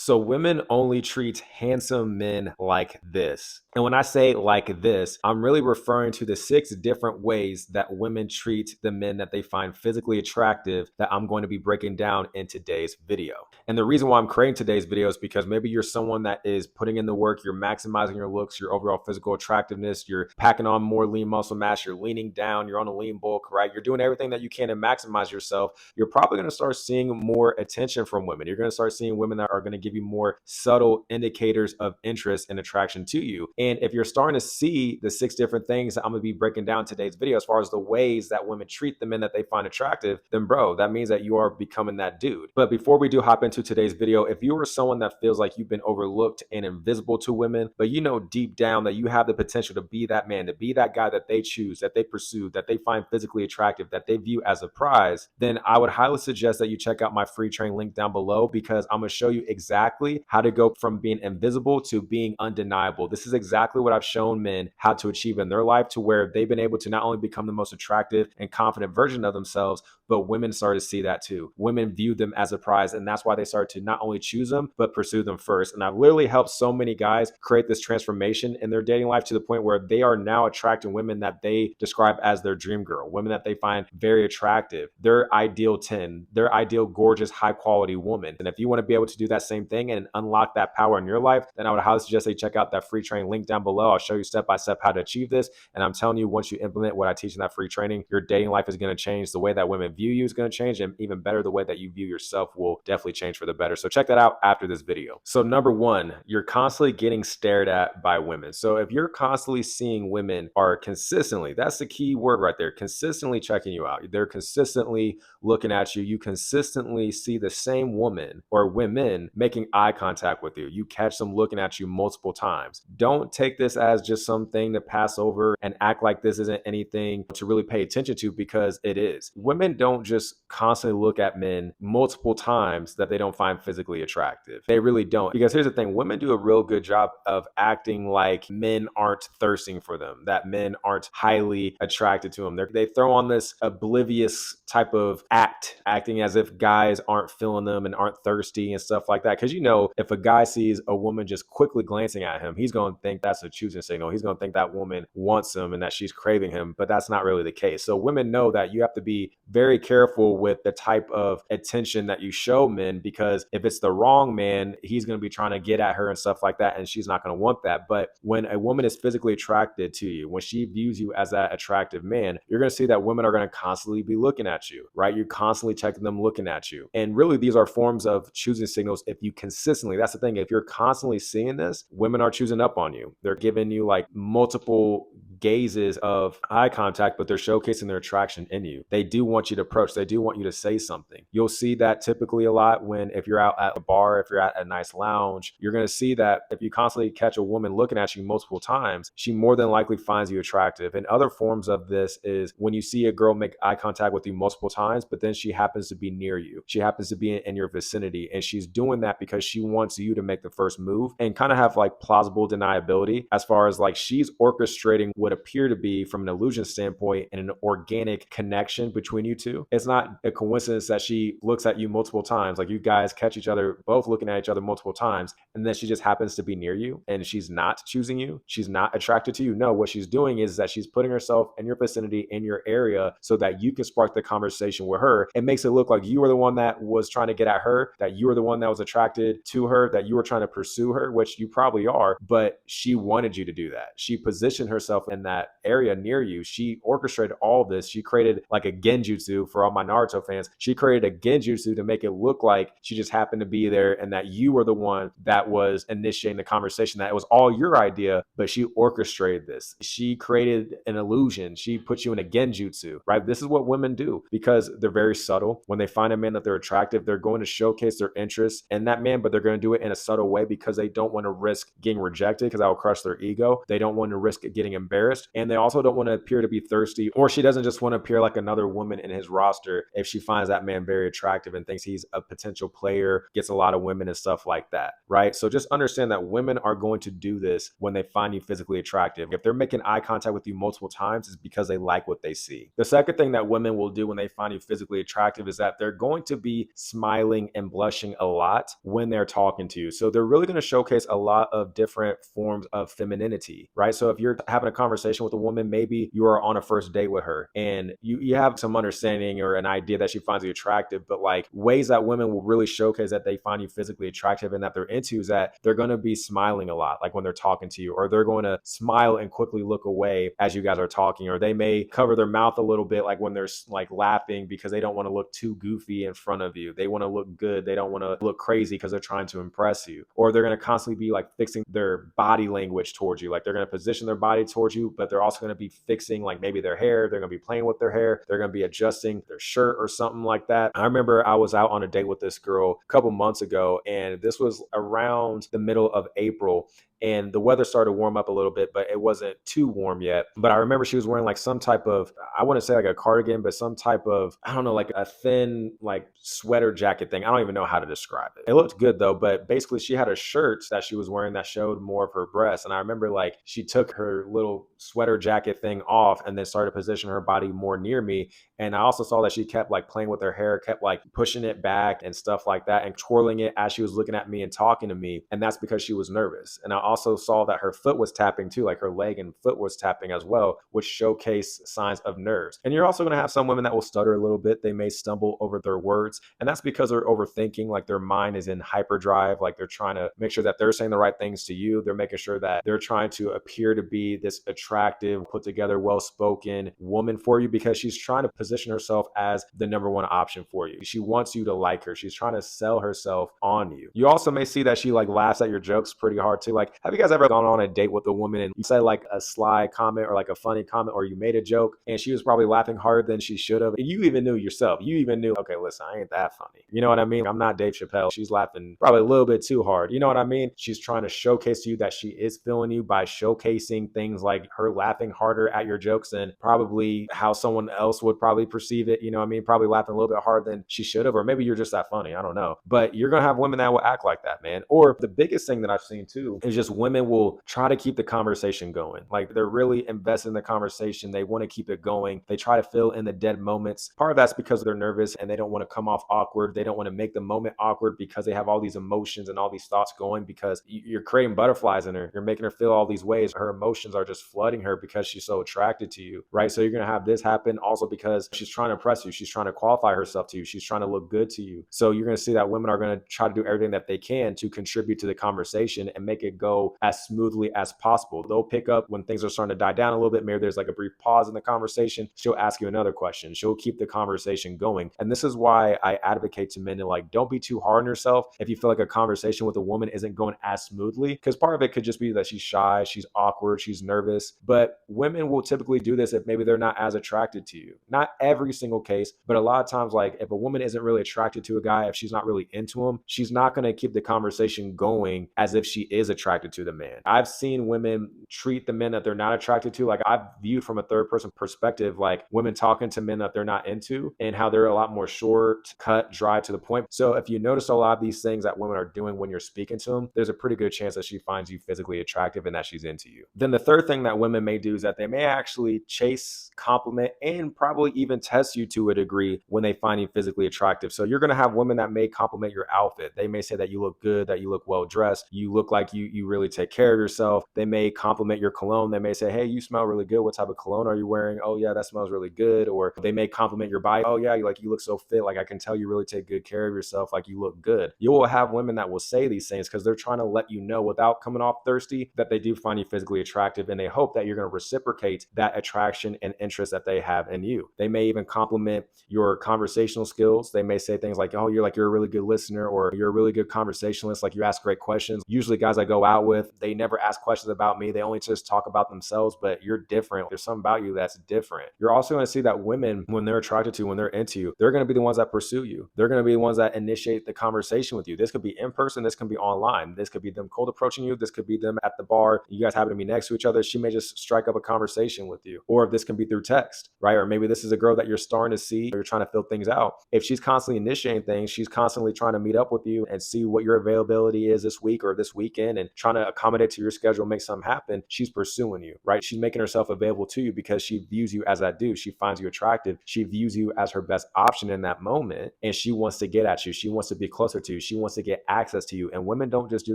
So women only treat handsome men like this. And when I say like this, I'm really referring to the 6 different ways that women treat the men that they find physically attractive that I'm going to be breaking down in today's video. And the reason why I'm creating today's video is because maybe you're someone that is putting in the work, you're maximizing your looks, your overall physical attractiveness, you're packing on more lean muscle mass, you're leaning down, you're on a lean bulk, right? You're doing everything that you can to maximize yourself. You're probably going to start seeing more attention from women. You're going to start seeing women that are going to give you more subtle indicators of interest and attraction to you. And if you're starting to see the 6 different things that I'm going to be breaking down in today's video, as far as the ways that women treat the men that they find attractive, then bro, that means that you are becoming that dude. But before we do hop into today's video, if you are someone that feels like you've been overlooked and invisible to women, but you know deep down that you have the potential to be that man, to be that guy that they choose, that they pursue, that they find physically attractive, that they view as a prize, then I would highly suggest that you check out my free training link down below, because I'm going to show you exactly how to go from being invisible to being undeniable. This is exactly what I've shown men how to achieve in their life, to where they've been able to not only become the most attractive and confident version of themselves, but women started to see that too. Women view them as a prize, and that's why they started to not only choose them, but pursue them first. And I've literally helped so many guys create this transformation in their dating life to the point where they are now attracting women that they describe as their dream girl, women that they find very attractive, their ideal 10, their ideal gorgeous, high quality woman. And if you want to be able to do that same thing and unlock that power in your life, then I would highly suggest that you check out that free training link down below. I'll show you step by step how to achieve this. And I'm telling you, once you implement what I teach in that free training, your dating life is going to change. The way that women view you is going to change, and even better, the way that you view yourself will definitely change for the better. So check that out after this video. So number one, you're constantly getting stared at by women. So if you're constantly seeing women are consistently, that's the key word right there, consistently checking you out, they're consistently looking at you, you consistently see the same woman or women making eye contact with you, you catch them looking at you multiple times, don't take this as just something to pass over and act like this isn't anything to really pay attention to, because it is. Women don't just constantly look at men multiple times that they don't find physically attractive. They really don't. Because here's the thing, women do a real good job of acting like men aren't thirsting for them, that men aren't highly attracted to them. They throw on this oblivious type of acting as if guys aren't feeling them and aren't thirsty and stuff like that. Because you know, if a guy sees a woman just quickly glancing at him, he's going to think that's a choosing signal. He's going to think that woman wants him and that she's craving him, but that's not really the case. So women know that you have to be very careful with the type of attention that you show men, because if it's the wrong man, he's going to be trying to get at her and stuff like that, and she's not going to want that. But when a woman is physically attracted to you, when she views you as that attractive man, you're going to see that women are going to constantly be looking at you, right? You're constantly checking them looking at you. And really, these are forms of choosing signals. If you consistently, that's the thing, if you're constantly seeing this, women are choosing up on you. They're giving you like multiple gazes of eye contact, but they're showcasing their attraction in you. They do want you to approach. They do want you to say something. You'll see that typically a lot when, if you're out at a bar, if you're at a nice lounge, you're going to see that if you constantly catch a woman looking at you multiple times, she more than likely finds you attractive. And other forms of this is when you see a girl make eye contact with you multiple times, but then she happens to be near you. She happens to be in your vicinity, and she's doing that because she wants you to make the first move and kind of have like plausible deniability, as far as like she's orchestrating what appear to be, from an illusion standpoint, and an organic connection between you two. It's not a coincidence that she looks at you multiple times, like you guys catch each other both looking at each other multiple times, and then she just happens to be near you and she's not choosing you, she's not attracted to you. No, what she's doing is that she's putting herself in your vicinity, in your area, so that you can spark the conversation with her. It makes it look like you were the one that was trying to get at her, that you were the one that was attracted to her, that you were trying to pursue her, which you probably are, but she wanted you to do that. She positioned herself in that area near you. She orchestrated all of this. She created like a genjutsu for all my Naruto fans. She created a genjutsu to make it look like she just happened to be there and that you were the one that was initiating the conversation, that it was all your idea, but she orchestrated this. She created an illusion. She put you in a genjutsu, right? This is what women do because they're very subtle. When they find a man that they're attractive, they're going to showcase their interest in that man, but they're going to do it in a subtle way because they don't want to risk getting rejected, because that will crush their ego. They don't want to risk getting embarrassed. embarrassed, and they also don't want to appear to be thirsty, or she doesn't just want to appear like another woman in his roster if she finds that man very attractive and thinks he's a potential player, gets a lot of women and stuff like that, right? So just understand that women are going to do this when they find you physically attractive. If they're making eye contact with you multiple times, it's because they like what they see. The second thing that women will do when they find you physically attractive is that they're going to be smiling and blushing a lot when they're talking to you. So they're really going to showcase a lot of different forms of femininity, right? So if you're having a conversation with a woman, maybe you are on a first date with her and you have some understanding or an idea that she finds you attractive, but like ways that women will really showcase that they find you physically attractive and that they're into is that they're going to be smiling a lot, like when they're talking to you, or they're going to smile and quickly look away as you guys are talking, or they may cover their mouth a little bit, like when they're like laughing, because they don't want to look too goofy in front of you. They want to look good. They don't want to look crazy because they're trying to impress you. Or they're going to constantly be like fixing their body language towards you. Like they're going to position their body towards you, but they're also going to be fixing like maybe their hair. They're going to be playing with their hair. They're going to be adjusting their shirt or something like that. I remember I was out on a date with this girl a couple months ago, and this was around the middle of April, and the weather started to warm up a little bit, but it wasn't too warm yet. But I remember she was wearing like some type of, I wouldn't say like a cardigan, but some type of, I don't know, like a thin like sweater jacket thing. I don't even know how to describe it. It looked good though, but basically she had a shirt that she was wearing that showed more of her breasts. And I remember like she took her little sweater jacket thing off and then started to position her body more near me. And I also saw that she kept like playing with her hair, kept like pushing it back and stuff like that and twirling it as she was looking at me and talking to me. And that's because she was nervous. And I also saw that her foot was tapping too, like her leg and foot was tapping as well, which showcase signs of nerves. And you're also going to have some women that will stutter a little bit. They may stumble over their words. And that's because they're overthinking, like their mind is in hyperdrive, like they're trying to make sure that they're saying the right things to you. They're making sure that they're trying to appear to be this attractive, put together, well-spoken woman for you because she's trying to position herself as the number one option for you. She wants you to like her. She's trying to sell herself on you. You also may see that she like laughs at your jokes pretty hard too. Like, have you guys ever gone on a date with a woman and you said like a sly comment or like a funny comment, or you made a joke and she was probably laughing harder than she should have? And you even knew yourself. You even knew, okay, listen, I ain't that funny. You know what I mean? I'm not Dave Chappelle. She's laughing probably a little bit too hard. You know what I mean? She's trying to showcase to you that she is feeling you by showcasing things like her laughing harder at your jokes than probably how someone else would probably perceive it. You know what I mean? Probably laughing a little bit harder than she should have, or maybe you're just that funny. I don't know. But you're going to have women that will act like that, man. Or the biggest thing that I've seen too is just women will try to keep the conversation going. Like they're really invested in the conversation. They want to keep it going. They try to fill in the dead moments. Part of that's because they're nervous and they don't want to come off awkward. They don't want to make the moment awkward because they have all these emotions and all these thoughts going, because you're creating butterflies in her. You're making her feel all these ways. Her emotions are just flooding her because she's so attracted to you, right? So you're going to have this happen also because she's trying to impress you. She's trying to qualify herself to you. She's trying to look good to you. So you're going to see that women are going to try to do everything that they can to contribute to the conversation and make it go as smoothly as possible. They'll pick up when things are starting to die down a little bit. Maybe there's like a brief pause in the conversation. She'll ask you another question. She'll keep the conversation going. And this is why I advocate to men to like, don't be too hard on yourself if you feel like a conversation with a woman isn't going as smoothly, because part of it could just be that she's shy, she's awkward, she's nervous. But women will typically do this if maybe they're not as attracted to you. Not every single case, but a lot of times, like if a woman isn't really attracted to a guy, if she's not really into him, she's not going to keep the conversation going as if she is attracted to the man. I've seen women treat the men that they're not attracted to, like I've viewed from a third person perspective, like women talking to men that they're not into and how they're a lot more short, cut, dry, to the point. So if you notice a lot of these things that women are doing when you're speaking to them, there's a pretty good chance that she finds you physically attractive and that she's into you. Then the third thing that women may do is that they may actually chase, compliment, and probably even test you to a degree when they find you physically attractive. So you're going to have women that may compliment your outfit. They may say that you look good, that you look well dressed, you look like you really take care of yourself. They may compliment your cologne. They may say, hey, you smell really good. What type of cologne are you wearing? Oh yeah, that smells really good. Or they may compliment your body. Oh yeah, you look so fit. Like I can tell you really take good care of yourself. Like you look good. You will have women that will say these things because they're trying to let you know without coming off thirsty that they do find you physically attractive, and they hope that you're going to reciprocate that attraction and interest that they have in you. They may even compliment your conversational skills. They may say things like, oh, you're a really good listener, or you're a really good conversationalist. Like you ask great questions. Usually guys I go out with, they never ask questions about me. They only just talk about themselves, but you're different. There's something about you that's different. You're also going to see that women, when they're attracted to you, when they're into you, they're going to be the ones that pursue you. They're going to be the ones that initiate the conversation with you. This could be in person. This can be online. This could be them cold approaching you. This could be them at the bar. You guys happen to be next to each other. She may just just strike up a conversation with you. Or if this can be through text, right? Or maybe this is a girl that you're starting to see, or you're trying to fill things out. If she's constantly initiating things, she's constantly trying to meet up with you and see what your availability is this week or this weekend and trying to accommodate to your schedule, make something happen. She's pursuing you, right? She's making herself available to you because she views you as that dude. She finds you attractive. She views you as her best option in that moment. And she wants to get at you. She wants to be closer to you. She wants to get access to you. And women don't just do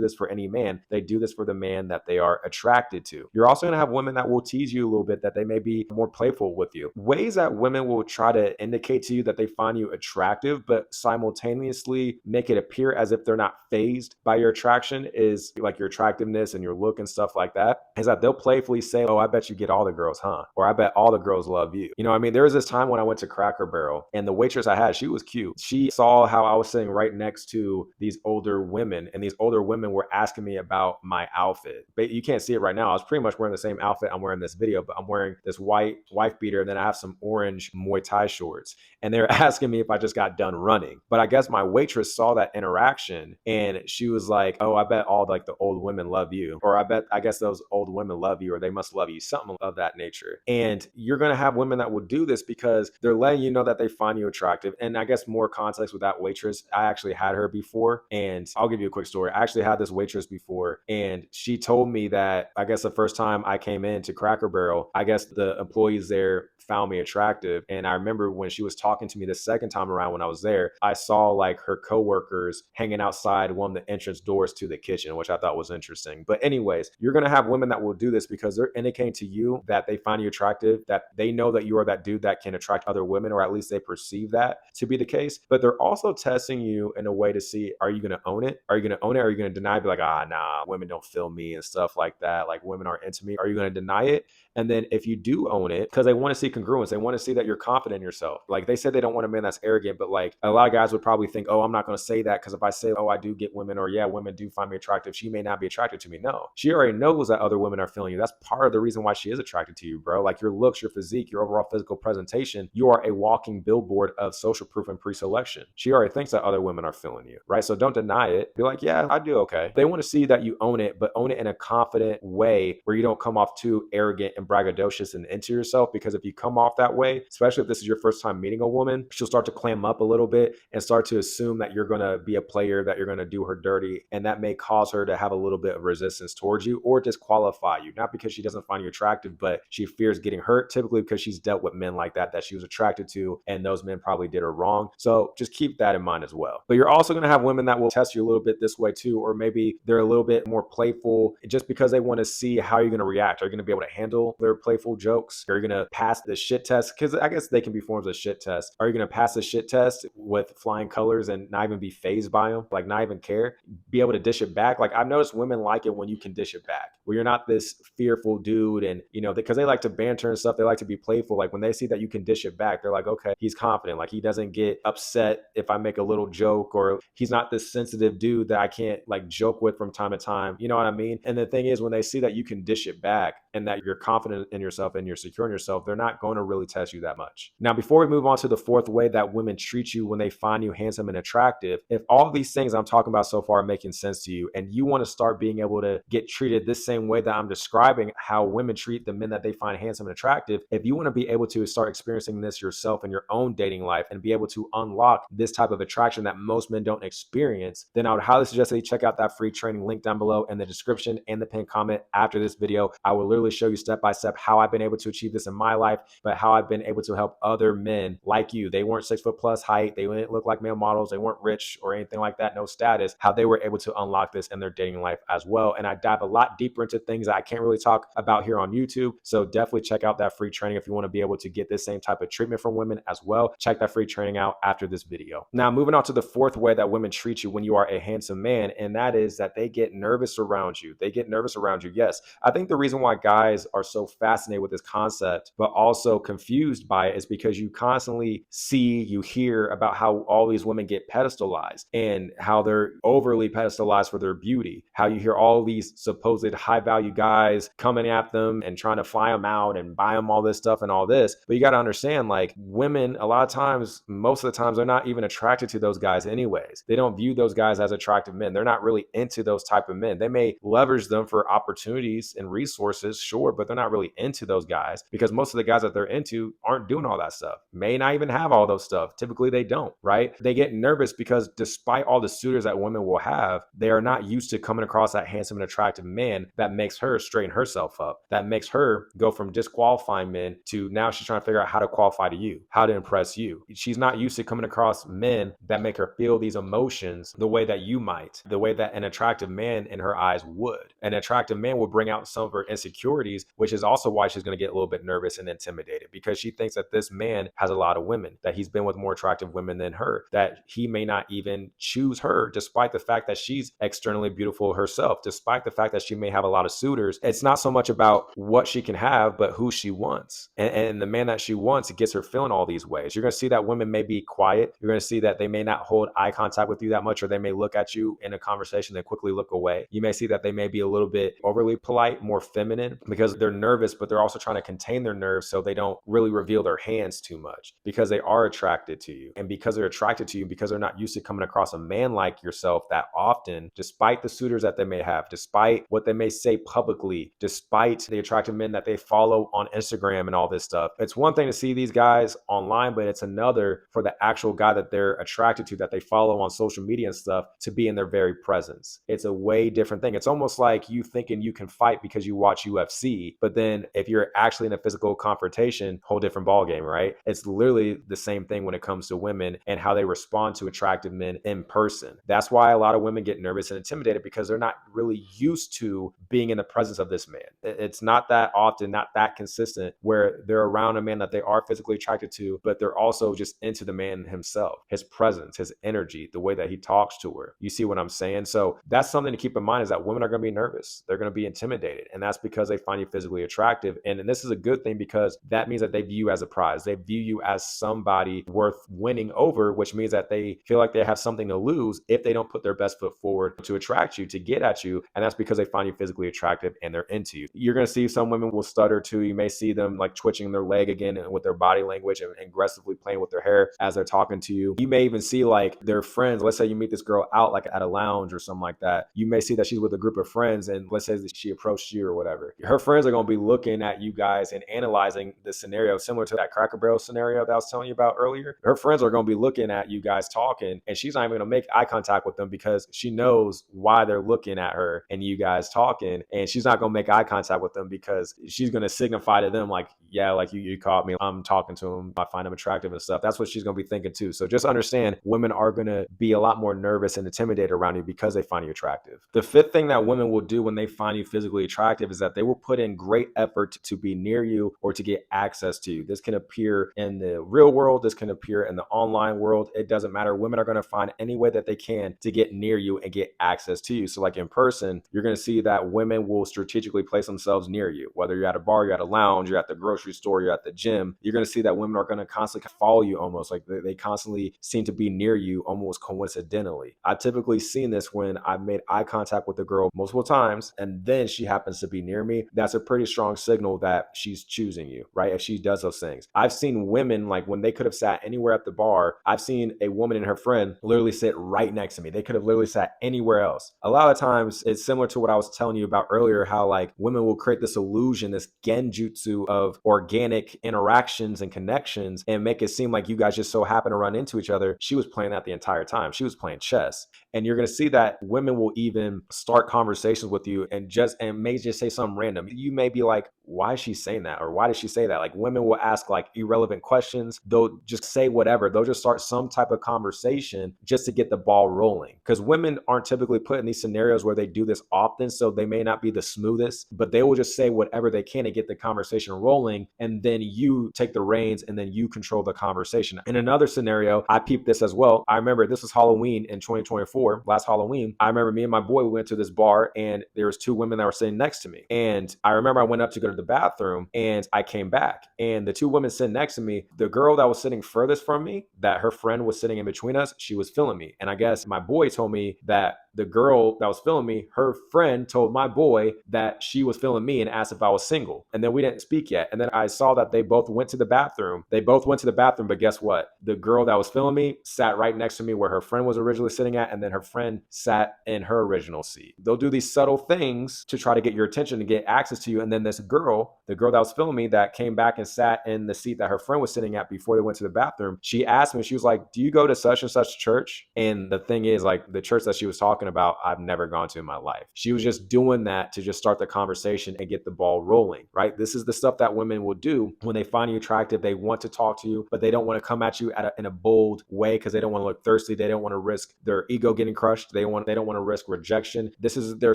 this for any man. They do this for the man that they are attracted to. You're also going to have women that will tease you a little bit, that they may be more playful with you. Ways that women will try to indicate to you that they find you attractive, but simultaneously make it appear as if they're not fazed by your attraction, is like your attractiveness and your look and stuff like that, is that they'll playfully say, oh, I bet you get all the girls, huh? Or I bet all the girls love you. You know what I mean? There was this time when I went to Cracker Barrel and the waitress I had, she was cute. She saw how I was sitting right next to these older women, and these older women were asking me about my outfit. But you can't see it right now. I was pretty much wearing the same outfit I'm wearing in this video, but I'm wearing this white wife beater, and then I have some orange Muay Thai shorts. And they're asking me if I just got done running. But I guess my waitress saw that interaction and she was like, oh, I bet all like the old women love you. Or I guess those old women love you, or they must love you, something of that nature. And you're going to have women that will do this because they're letting you know that they find you attractive. And I guess more context with that waitress, I actually had her before. And I'll give you a quick story. I actually had this waitress before, and she told me that I guess the first time I came into Cracker Barrel, I guess the employees there found me attractive. And I remember when she was talking to me the second time around when I was there, I saw like her coworkers hanging outside one of the entrance doors to the kitchen, which I thought was interesting. But anyways, you're going to have women that will do this because they're indicating to you that they find you attractive, that they know that you are that dude that can attract other women, or at least they perceive that to be the case. But they're also testing you in a way to see, are you going to own it? Are you going to own it? Are you going to deny, be like, nah, women don't feel me and stuff like that. Like women aren't into me. Are you going to deny it? And then if you do own it, because they want to see congruence, they want to see that you're confident in yourself. Like they said they don't want a man that's arrogant, but like a lot of guys would probably think, oh, I'm not going to say that because if I say, oh, I do get women, or yeah, women do find me attractive, she may not be attracted to me. No, she already knows that other women are feeling you. That's part of the reason why she is attracted to you, bro. Like your looks, your physique, your overall physical presentation, you are a walking billboard of social proof and pre-selection. She already thinks that other women are feeling you, right? So don't deny it. Be like, yeah, I do okay. They want to see that you own it, but own it in a confident way where you don't come off too arrogant and braggadocious and into yourself. Because if you come off that way, especially if this is your first time meeting a woman, she'll start to clam up a little bit and start to assume that you're going to be a player, that you're going to do her dirty. And that may cause her to have a little bit of resistance towards you or disqualify you. Not because she doesn't find you attractive, but she fears getting hurt, typically because she's dealt with men like that she was attracted to, and those men probably did her wrong. So just keep that in mind as well. But you're also going to have women that will test you a little bit this way too, or maybe they're a little bit more playful just because they want to see how you're going to react. Are you going to be able to handle their playful jokes? Are you going to pass the shit test? Because I guess they can be forms of shit test. Are you going to pass the shit test with flying colors and not even be fazed by them? Like not even care? Be able to dish it back? Like I've noticed women like it when you can dish it back, where you're not this fearful dude, and you know, because they like to banter and stuff, they like to be playful. Like when they see that you can dish it back, they're like, okay, he's confident. Like he doesn't get upset if I make a little joke, or he's not this sensitive dude that I can't like joke with from time to time. You know what I mean? And the thing is, when they see that you can dish it back and that you're confident in yourself and you're secure in yourself, they're not going to really test you that much. Now, before we move on to the fourth way that women treat you when they find you handsome and attractive, if all these things I'm talking about so far are making sense to you, and you want to start being able to get treated this same way that I'm describing how women treat the men that they find handsome and attractive, if you want to be able to start experiencing this yourself in your own dating life and be able to unlock this type of attraction that most men don't experience, then I would highly suggest that you check out that free training link down below in the description and the pinned comment after this video. I will literally show you step by step how I've been able to achieve this in my life, but how I've been able to help other men like you. They weren't 6 foot plus height. They didn't look like male models. They weren't rich or anything like that. No status. How they were able to unlock this in their dating life as well. And I dive a lot deeper into things that I can't really talk about here on YouTube. So definitely check out that free training if you want to be able to get this same type of treatment from women as well. Check that free training out after this video. Now, moving on to the fourth way that women treat you when you are a handsome man, and that is that they get nervous around you. They get nervous around you. Yes, I think the reason why guys are so fascinated with this concept, but also confused by it, is because you constantly see, you hear about how all these women get pedestalized and how they're overly pedestalized for their beauty. How you hear all these supposed high value guys coming at them and trying to fly them out and buy them all this stuff and all this. But you got to understand, like, women, a lot of times, most of the times, they're not even attracted to those guys anyways. They don't view those guys as attractive men. They're not really into those type of men. They may leverage them for opportunities and resources horses, sure, but they're not really into those guys because most of the guys that they're into aren't doing all that stuff, may not even have all those stuff. Typically they don't, right? They get nervous because despite all the suitors that women will have, they are not used to coming across that handsome and attractive man that makes her straighten herself up, that makes her go from disqualifying men to now she's trying to figure out how to qualify to you, how to impress you. She's not used to coming across men that make her feel these emotions the way that you might, the way that an attractive man in her eyes would. An attractive man will bring out some of her insecurities, which is also why she's going to get a little bit nervous and intimidated because she thinks that this man has a lot of women, that he's been with more attractive women than her, that he may not even choose her despite the fact that she's externally beautiful herself, despite the fact that she may have a lot of suitors. It's not so much about what she can have, but who she wants. And the man that she wants gets her feeling all these ways. You're going to see that women may be quiet. You're going to see that they may not hold eye contact with you that much, or they may look at you in a conversation and quickly look away. You may see that they may be a little bit overly polite, more feminine, because they're nervous, but they're also trying to contain their nerves so they don't really reveal their hands too much because they are attracted to you. And because they're attracted to you, because they're not used to coming across a man like yourself that often, despite the suitors that they may have, despite what they may say publicly, despite the attractive men that they follow on Instagram and all this stuff. It's one thing to see these guys online, but it's another for the actual guy that they're attracted to, that they follow on social media and stuff, to be in their very presence. It's a way different thing. It's almost like you thinking you can fight because you watch UFC, but then if you're actually in a physical confrontation, whole different ball game, right? It's literally the same thing when it comes to women and how they respond to attractive men in person. That's why a lot of women get nervous and intimidated because they're not really used to being in the presence of this man. It's not that often, not that consistent, where they're around a man that they are physically attracted to, but they're also just into the man himself, his presence, his energy, the way that he talks to her. You see what I'm saying? So that's something to keep in mind, is that women are going to be nervous. They're going to be intimidated. And that's because they find you physically attractive. And this is a good thing because that means that they view you as a prize. They view you as somebody worth winning over, which means that they feel like they have something to lose if they don't put their best foot forward to attract you, to get at you. And that's because they find you physically attractive and they're into you. You're going to see some women will stutter too. You may see them like twitching their leg again with their body language and aggressively playing with their hair as they're talking to you. You may even see like their friends. Let's say you meet this girl out like at a lounge or something like that. You may see that she's with a group of friends, and let's say that she approached you or whatever. Her friends are going to be looking at you guys and analyzing the scenario, similar to that Cracker Barrel scenario that I was telling you about earlier. Her friends are going to be looking at you guys talking, and she's not even going to make eye contact with them because she knows why they're looking at her and you guys talking. And she's not going to make eye contact with them because she's going to signify to them like, yeah, like you caught me. I'm talking to him. I find him attractive and stuff. That's what she's going to be thinking too. So just understand, women are going to be a lot more nervous and intimidated around you because they find you attractive. The fifth thing that women will do when they find you physically attractive is that they will put in great effort to be near you or to get access to you. This can appear in the real world. This can appear in the online world. It doesn't matter. Women are going to find any way that they can to get near you and get access to you. So like in person, you're going to see that women will strategically place themselves near you. Whether you're at a bar, you're at a lounge, you're at the grocery store, you're at the gym, you're going to see that women are going to constantly follow you, almost like they constantly seem to be near you almost coincidentally. I've typically seen this when I've made eye contact with a girl multiple times and then she happens to be near me. That's a pretty strong signal that she's choosing you, right? If she does those things. I've seen women, like when they could have sat anywhere at the bar, I've seen a woman and her friend literally sit right next to me. They could have literally sat anywhere else. A lot of times it's similar to what I was telling you about earlier, how like women will create this illusion, this genjutsu of organic interactions and connections and make it seem like you guys just so happen to run into each other. She was playing that the entire time. She was playing chess. And you're going to see that women will even start conversations with you and may just say something random. You may be like, why is she saying that? Or why did she say that? Like women will ask like irrelevant questions. They'll just say whatever. They'll just start some type of conversation just to get the ball rolling. Because women aren't typically put in these scenarios where they do this often. So they may not be the smoothest, but they will just say whatever they can to get the conversation rolling. And then you take the reins and then you control the conversation. In another scenario, I peeped this as well. I remember this was Halloween in 2024, last Halloween. I remember me and my boy, we went to this bar and there was two women that were sitting next to me. And I remember I went up to go to the bathroom and I came back and the two women sitting next to me, the girl that was sitting furthest from me, that her friend was sitting in between us, she was feeling me. And I guess my boy told me that the girl that was feeling me, her friend told my boy that she was feeling me and asked if I was single. And then we didn't speak yet. And then I saw that they both went to the bathroom. They both went to the bathroom, but guess what? The girl that was feeling me sat right next to me where her friend was originally sitting at, and then her friend sat in her original seat. They'll do these subtle things to try to get your attention, to get access to you. And then this girl, the girl that was feeling me, that came back and sat in the seat that her friend was sitting at before they went to the bathroom, she asked me, she was like, do you go to such and such church? And the thing is, like, the church that she was talking about, I've never gone to in my life. She was just doing that to just start the conversation and get the ball rolling, right? This is the stuff that women will do when they find you attractive. They want to talk to you, but they don't want to come at you in a bold way because they don't want to look thirsty. They don't want to risk their ego getting crushed. They don't want to risk rejection. This is their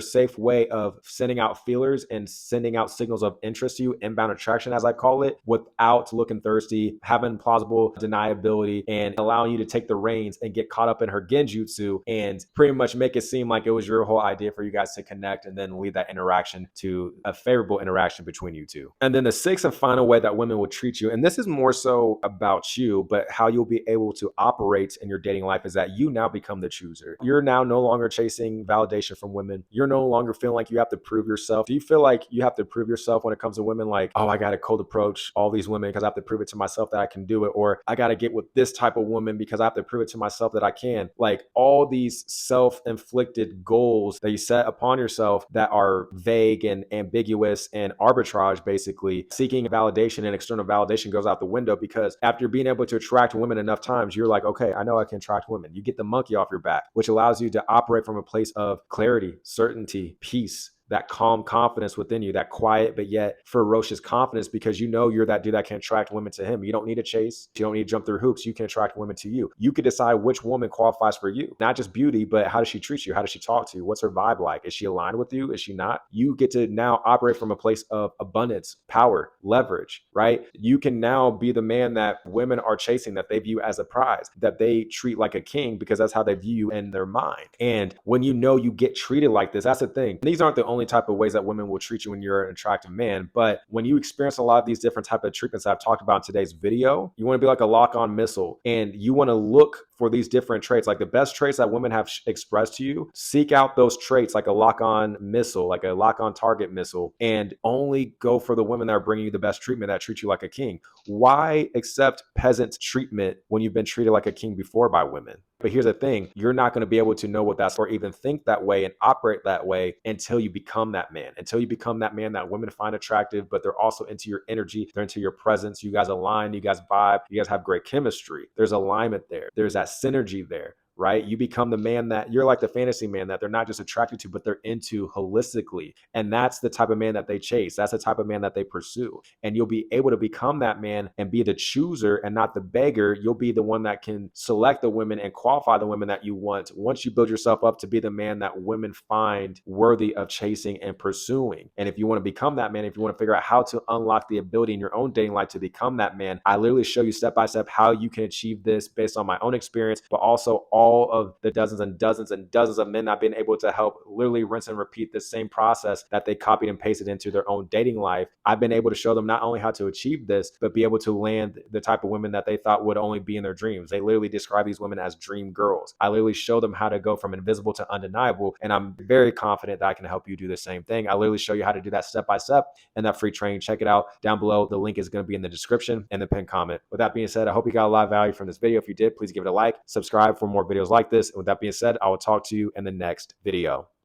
safe way of sending out feelers and sending out signals of interest to you, inbound attraction, as I call it, without looking thirsty, having plausible deniability, and allowing you to take the reins and get caught up in her genjutsu and pretty much make it seem like it was your whole idea for you guys to connect and then lead that interaction to a favorable interaction between you two. And then the sixth and final way that women will treat you, and this is more so about you, but how you'll be able to operate in your dating life, is that you now become the chooser. You're now no longer chasing validation from women. You're no longer feeling like you have to prove yourself. Do you feel like you have to prove yourself when it comes to women? Like, oh, I got to cold approach all these women because I have to prove it to myself that I can do it. Or I got to get with this type of woman because I have to prove it to myself that I can. Like, all these self-inflicted goals that you set upon yourself that are vague and ambiguous and arbitrage, basically seeking validation and external validation, goes out the window, because after being able to attract women enough times, you're like, okay, I know I can attract women. You get the monkey off your back, which allows you to operate from a place of clarity, certainty, peace, that calm confidence within you, that quiet but yet ferocious confidence, because you know you're that dude that can attract women to him. You don't need to chase. You don't need to jump through hoops. You can attract women to you. You can decide which woman qualifies for you. Not just beauty, but how does she treat you? How does she talk to you? What's her vibe like? Is she aligned with you? Is she not? You get to now operate from a place of abundance, power, leverage, right? You can now be the man that women are chasing, that they view as a prize, that they treat like a king, because that's how they view you in their mind. And when you know you get treated like this, that's the thing. These aren't the only type of ways that women will treat you when you're an attractive man. But when you experience a lot of these different type of treatments that I've talked about in today's video, you want to be like a lock-on missile, and you want to look for these different traits, like the best traits that women have expressed to you. Seek out those traits like a lock-on missile, like a lock-on target missile, and only go for the women that are bringing you the best treatment, that treat you like a king. Why accept peasant treatment when you've been treated like a king before by women? But here's the thing, you're not going to be able to know what that's, or even think that way and operate that way, until you become that man, until you become that man that women find attractive, but they're also into your energy, they're into your presence. You guys align, you guys vibe, you guys have great chemistry. There's alignment there. There's that synergy there. Right? You become the man that you're like, the fantasy man that they're not just attracted to, but they're into holistically. And that's the type of man that they chase. That's the type of man that they pursue. And you'll be able to become that man and be the chooser and not the beggar. You'll be the one that can select the women and qualify the women that you want. Once you build yourself up to be the man that women find worthy of chasing and pursuing. And if you want to become that man, if you want to figure out how to unlock the ability in your own dating life to become that man, I literally show you step by step how you can achieve this based on my own experience, but also all of the dozens and dozens and dozens of men I've been able to help literally rinse and repeat the same process that they copied and pasted into their own dating life. I've been able to show them not only how to achieve this, but be able to land the type of women that they thought would only be in their dreams. They literally describe these women as dream girls. I literally show them how to go from invisible to undeniable, and I'm very confident that I can help you do the same thing. I literally show you how to do that step by step in that free training. Check it out down below. The link is going to be in the description and the pinned comment. With that being said, I hope you got a lot of value from this video. If you did, please give it a like, subscribe for more videos like this. And with that being said, I will talk to you in the next video.